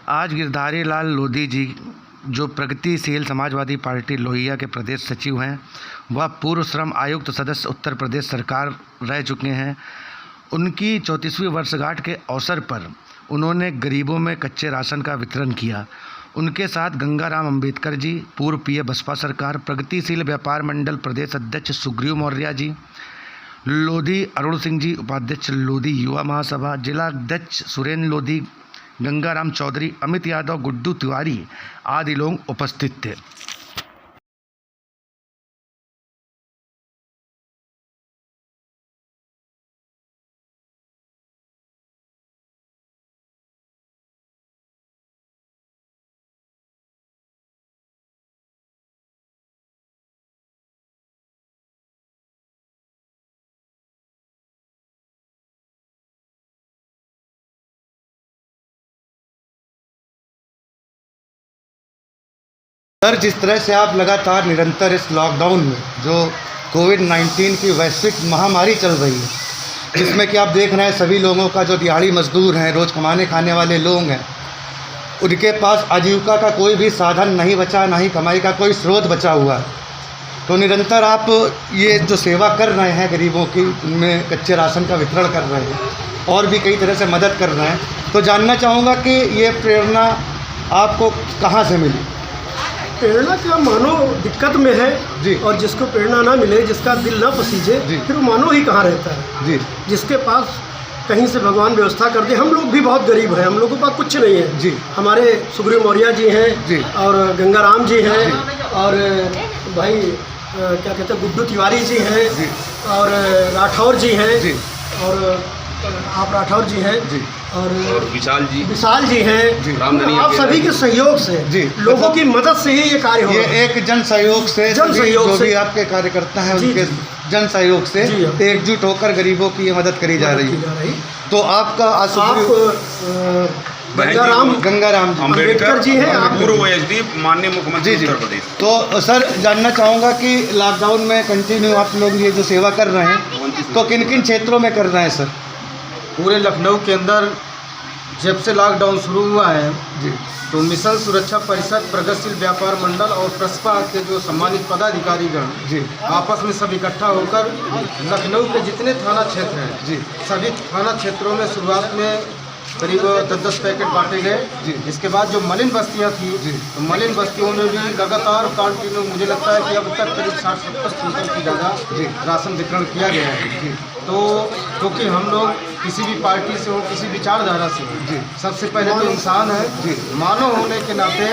आज गिरधारी लाल लोधी जी जो प्रगतिशील समाजवादी पार्टी लोहिया के प्रदेश सचिव हैं, वह पूर्व श्रम आयुक्त सदस्य उत्तर प्रदेश सरकार रह चुके हैं। उनकी 34वीं वर्षगांठ के अवसर पर उन्होंने गरीबों में कच्चे राशन का वितरण किया। उनके साथ गंगाराम अंबेडकर जी, पूर्व पीए बसपा सरकार, प्रगतिशील व्यापार मंडल प्रदेश अध्यक्ष सुग्रीव मौर्य जी, लोधी अरुण सिंह जी, उपाध्यक्ष लोधी युवा महासभा, जिला अध्यक्ष सुरेंद्र लोधी, गंगाराम चौधरी, अमित यादव, गुड्डू तिवारी आदि लोग उपस्थित थे। सर, जिस तरह से आप लगातार निरंतर इस लॉकडाउन में जो कोविड-19 की वैश्विक महामारी चल रही है, जिसमें कि आप देख रहे हैं सभी लोगों का जो दिहाड़ी मजदूर हैं, रोज़ कमाने खाने वाले लोग हैं, उनके पास आजीविका का कोई भी साधन नहीं बचा, ना ही कमाई का कोई स्रोत बचा हुआ है। तो निरंतर आप ये जो सेवा कर रहे हैं गरीबों की, उनमें कच्चे राशन का वितरण कर रहे हैं और भी कई तरह से मदद कर रहे हैं, तो जानना चाहूँगा कि ये प्रेरणा आपको कहाँ से मिली? प्रेरणा क्या, मानो दिक्कत में है जी, और जिसको प्रेरणा ना मिले, जिसका दिल ना पसीजे, फिर वो मानो ही कहाँ रहता है जी। जिसके पास कहीं से भगवान व्यवस्था कर दे। हम लोग भी बहुत गरीब हैं, हम लोगों के पास कुछ नहीं है जी। हमारे सुग्रीव मौर्य जी हैं जी, और गंगाराम जी हैं, और भाई क्या कहते हैं गुड्डू तिवारी जी हैं जी, और राठौर जी हैं जी, और आप राठौर जी हैं जी, और विशाल जी हैं, आप सभी के सहयोग से जी, लोगों की मदद से ही ये कार्य हो रहा है। ये एक जन सहयोग से, जो भी आपके कार्यकर्ता हैं उनके जन सहयोग से एकजुट होकर गरीबों की ये मदद करी जा रही है। तो आपका गंगाराम अंबेडकर जी हैं, आप पूर्व एसडी माननीय मुख्यमंत्री उत्तर प्रदेश। तो सर, जानना चाहूँगा कि लॉकडाउन में कंटिन्यू आप लोग ये जो सेवा कर रहे हैं, तो किन किन क्षेत्रों में कर रहे हैं सर? पूरे लखनऊ के अंदर जब से लॉकडाउन शुरू हुआ है जी, तो मिशन सुरक्षा परिषद, प्रगतिशील व्यापार मंडल और प्रसपा के जो सम्मानित पदाधिकारीगण जी आपस में सब इकट्ठा होकर लखनऊ के जितने थाना क्षेत्र हैं जी, सभी थाना क्षेत्रों में शुरुआत में करीब 10-10 पैकेट बांटे गए जी। इसके बाद जो मलिन बस्तियां थी जी, तो मलिन बस्तियों में भी लगातार कंटिन्यू, मुझे लगता है कि अब तक करीब 60-70 क्विंटल की ज़्यादा राशन वितरण किया गया है जी। तो क्योंकि हम लोग किसी भी पार्टी से हो, किसी विचारधारा से हो जी, सबसे पहले तो इंसान है जी, मानव होने के नाते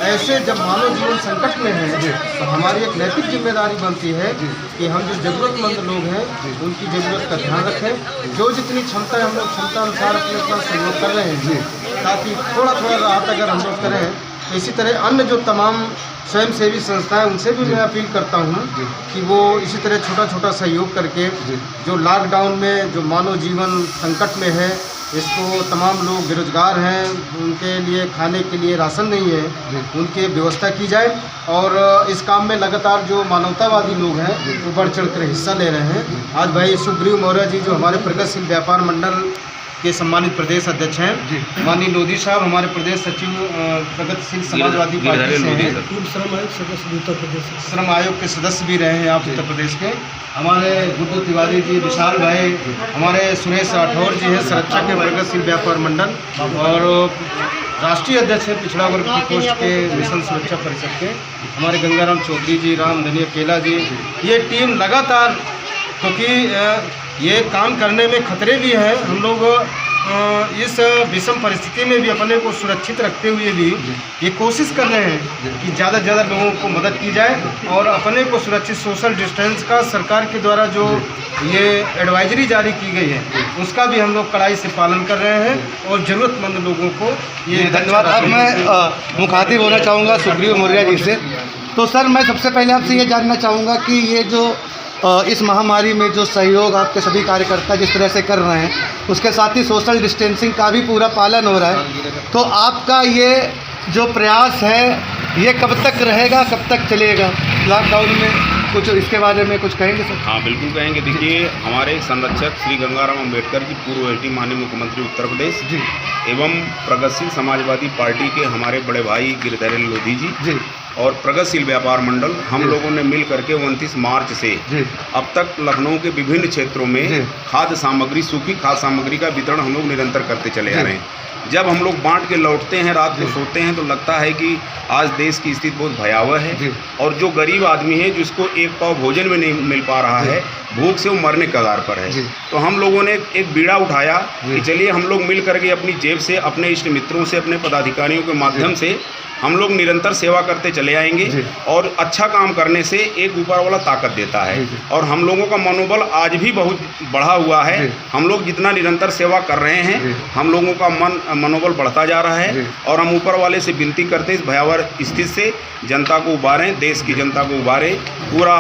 ऐसे जब मानव जीवन संकट में है जी, तो हमारी एक नैतिक जिम्मेदारी बनती है जी, कि हम जो ज़रूरतमंद लोग हैं उनकी ज़रूरत का ध्यान रखें। जो जितनी क्षमता है हम लोग क्षमता अनुसार अपना सहयोग कर रहे हैं जी, ताकि थोड़ा थोड़ा राहत अगर हम लोग करें, तो इसी तरह अन्य जो तमाम स्वयंसेवी संस्थाएं, उनसे भी मैं अपील करता हूं कि वो इसी तरह छोटा छोटा सहयोग करके जो लॉकडाउन में जो मानव जीवन संकट में है, इसको तमाम लोग बेरोजगार हैं, उनके लिए खाने के लिए राशन नहीं है, उनकी व्यवस्था की जाए। और इस काम में लगातार जो मानवतावादी लोग हैं वो बढ़ चढ़ कर हिस्सा ले रहे हैं। आज भाई सुग्रीव मौर्य जी जो हमारे प्रगतिशील व्यापार मंडल के सम्मानित प्रदेश अध्यक्ष हैं, माननीय लोधी साहब हमारे प्रदेश सचिव प्रगतिशील समाजवादी पार्टी से हैं, श्रम आयोग सदस्य उत्तर प्रदेश, श्रम आयोग के सदस्य भी रहे हैं आप उत्तर प्रदेश के। हमारे गुड्डू तिवारी जी, विशाल भाई, हमारे सुरेश राठौर जी हैं संरक्षक के प्रगतिशील व्यापार मंडल, और राष्ट्रीय अध्यक्ष हैं पिछड़ा वर्ग की पोस्ट के मिशन सुरक्षा परिषद के हमारे गंगाराम चौधरी जी, राम धनिया केला जी। ये टीम लगातार, क्योंकि ये काम करने में खतरे भी हैं, हम लोग इस विषम परिस्थिति में भी अपने को सुरक्षित रखते हुए भी ये कोशिश कर रहे हैं कि ज़्यादा से ज़्यादा लोगों को मदद की जाए, और अपने को सुरक्षित सोशल डिस्टेंस का सरकार के द्वारा जो ये एडवाइजरी जारी की गई है उसका भी हम लोग कड़ाई से पालन कर रहे हैं, और ज़रूरतमंद लोगों को ये धन्यवाद। अब मैं मुखातिब होना चाहूँगा सुग्रीव मौर्य जी से। तो सर, मैं सबसे पहले आपसे ये जानना चाहूँगा कि ये जो इस महामारी में जो सहयोग आपके सभी कार्यकर्ता जिस तरह से कर रहे हैं, उसके साथ ही सोशल डिस्टेंसिंग का भी पूरा पालन हो रहा है, तो आपका ये जो प्रयास है ये कब तक रहेगा, कब तक चलेगा लॉकडाउन में? कुछ इसके बारे में कुछ कहेंगे सर? हाँ बिल्कुल कहेंगे। देखिए, हमारे संरक्षक श्री गंगाराम अंबेडकर जी, पूर्व एसडी माननीय मुख्यमंत्री उत्तर प्रदेश जी, एवं प्रगतिशील समाजवादी पार्टी के हमारे बड़े भाई गिरिधर लोधी जी और प्रगतिशील व्यापार मंडल, हम लोगों ने मिल करके 29 मार्च से अब तक लखनऊ के विभिन्न क्षेत्रों में खाद्य सामग्री, सूखी खाद्य सामग्री का वितरण हम लोग निरंतर करते चले आ रहे हैं। जब हम लोग बांट के लौटते हैं, रात को सोते हैं, तो लगता है कि आज देश की स्थिति बहुत भयावह है और जो गरीब आदमी है जिसको एक पाव भोजन में नहीं मिल पा रहा है, भूख से वो मरने कगार पर है। तो हम लोगों ने एक बीड़ा उठाया कि चलिए हम लोग मिल करके अपनी जेब से, अपने इष्ट मित्रों से, अपने पदाधिकारियों के माध्यम से हम लोग निरंतर सेवा करते चले आएंगे और अच्छा काम करने से एक ऊपर वाला ताकत देता है और हम लोगों का मनोबल आज भी बहुत बढ़ा हुआ है। हम लोग जितना निरंतर सेवा कर रहे हैं, हम लोगों का मनोबल बढ़ता जा रहा है और हम ऊपर वाले से विनती करते हैं इस भयावह स्थिति से जनता को उबारें, देश की जनता को उबारें। पूरा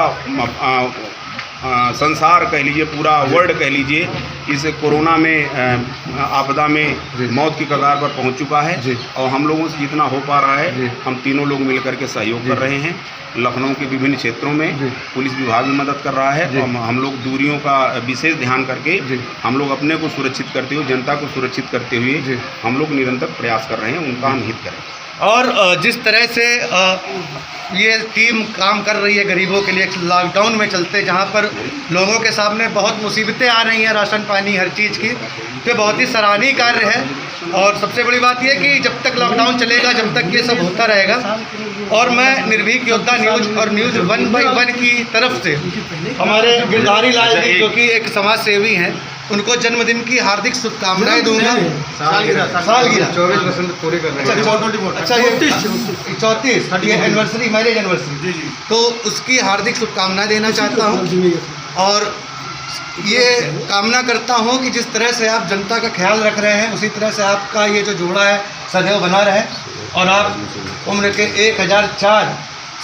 संसार कह लीजिए, पूरा वर्ल्ड कह लीजिए, इस कोरोना में आपदा में मौत की कगार पर पहुंच चुका है और हम लोगों से जितना हो पा रहा है, हम तीनों लोग मिल करके सहयोग कर रहे हैं। लखनऊ के विभिन्न क्षेत्रों में पुलिस विभाग भी मदद कर रहा है और हम लोग दूरियों का विशेष ध्यान करके हम लोग अपने को सुरक्षित करते हुए, जनता को सुरक्षित करते हुए हम लोग निरंतर प्रयास कर रहे हैं, उनका हम हित करें। और जिस तरह से ये टीम काम कर रही है गरीबों के लिए लॉकडाउन में चलते, जहाँ पर लोगों के सामने बहुत मुसीबतें आ रही हैं, राशन पानी हर चीज़ की, तो बहुत ही सराहनीय कार्य है। और सबसे बड़ी बात यह कि जब तक लॉकडाउन चलेगा, जब तक ये सब होता रहेगा, और मैं निर्भीक योद्धा न्यूज़ और न्यूज़ 1/1 की तरफ से हमारे गिरधारी लाल जी, जो कि एक समाज सेवी हैं, उनको जन्मदिन की हार्दिक शुभकामनाएं दूंगा। सालगिरह 24 वसंत पूरे कर रहे हैं। अच्छा, ये 34 ये एनिवर्सरी, मैरिज एनिवर्सरी, तो उसकी हार्दिक शुभकामनाएं देना चाहता हूँ और ये कामना करता हूँ कि जिस तरह से आप जनता का ख्याल रख रहे हैं, उसी तरह से आपका ये जो जोड़ा है सदैव बना रहे और आप उम्र के 1004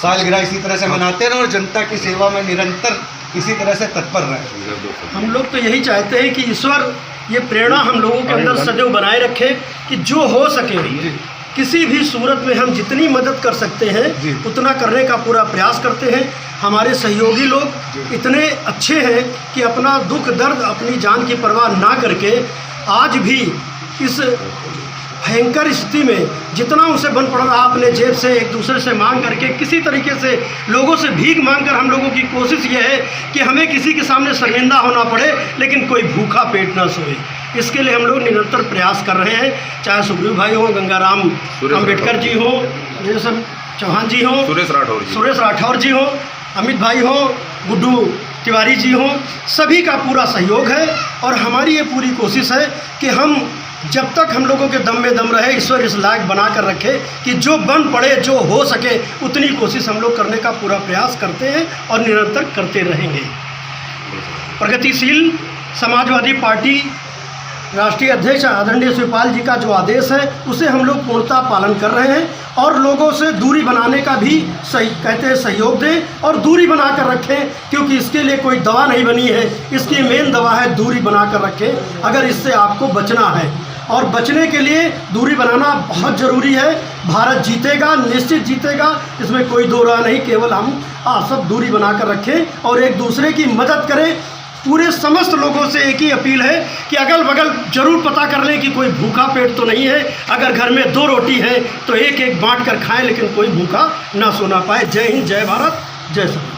सालगिरह इसी तरह से मनाते रहें और जनता की सेवा में निरंतर इसी तरह से तत्पर रहें। हम लोग तो यही चाहते हैं कि ईश्वर ये प्रेरणा हम लोगों के अंदर सदैव बनाए रखे कि जो हो सके किसी भी सूरत में हम जितनी मदद कर सकते हैं उतना करने का पूरा प्रयास करते हैं। हमारे सहयोगी लोग इतने अच्छे हैं कि अपना दुख दर्द, अपनी जान की परवाह ना करके आज भी इस भयंकर स्थिति में जितना उसे बन पड़ रहा, अपने जेब से एक दूसरे से मांग करके, किसी तरीके से लोगों से भीख मांगकर हम लोगों की कोशिश ये है कि हमें किसी के सामने शर्मिंदा होना पड़े लेकिन कोई भूखा पेट ना सोए। इसके लिए हम लोग निरंतर प्रयास कर रहे हैं, चाहे सुग्रीव भाई हो, गंगाराम अंबेडकर जी हो, चौहान जी हो, सुरेश राठौर जी हो, अमित भाई हो, गुड्डू तिवारी जी हो, सभी का पूरा सहयोग है और हमारी ये पूरी कोशिश है कि हम जब तक हम लोगों के दम में दम रहे, ईश्वर इस लायक बना कर रखे कि जो बन पड़े, जो हो सके उतनी कोशिश हम लोग करने का पूरा प्रयास करते हैं और निरंतर करते रहेंगे। प्रगतिशील समाजवादी पार्टी राष्ट्रीय अध्यक्ष आदरणीय शिवपाल जी का जो आदेश है उसे हम लोग पूर्णतः पालन कर रहे हैं और लोगों से दूरी बनाने का भी कहते हैं सहयोग दें और दूरी बना कर रखें, क्योंकि इसके लिए कोई दवा नहीं बनी है, इसकी मेन दवा है दूरी बना कर रखें। अगर इससे आपको बचना है और बचने के लिए दूरी बनाना बहुत ज़रूरी है। भारत जीतेगा, निश्चित जीतेगा, इसमें कोई दो राह नहीं। केवल हम आप सब दूरी बना कर रखें और एक दूसरे की मदद करें। पूरे समस्त लोगों से एक ही अपील है कि अगल बगल जरूर पता कर लें कि कोई भूखा पेट तो नहीं है। अगर घर में 2 रोटी है तो एक एक बांट कर खाएं, लेकिन कोई भूखा ना सोना पाए। जय हिंद, जय भारत, जय संविधान।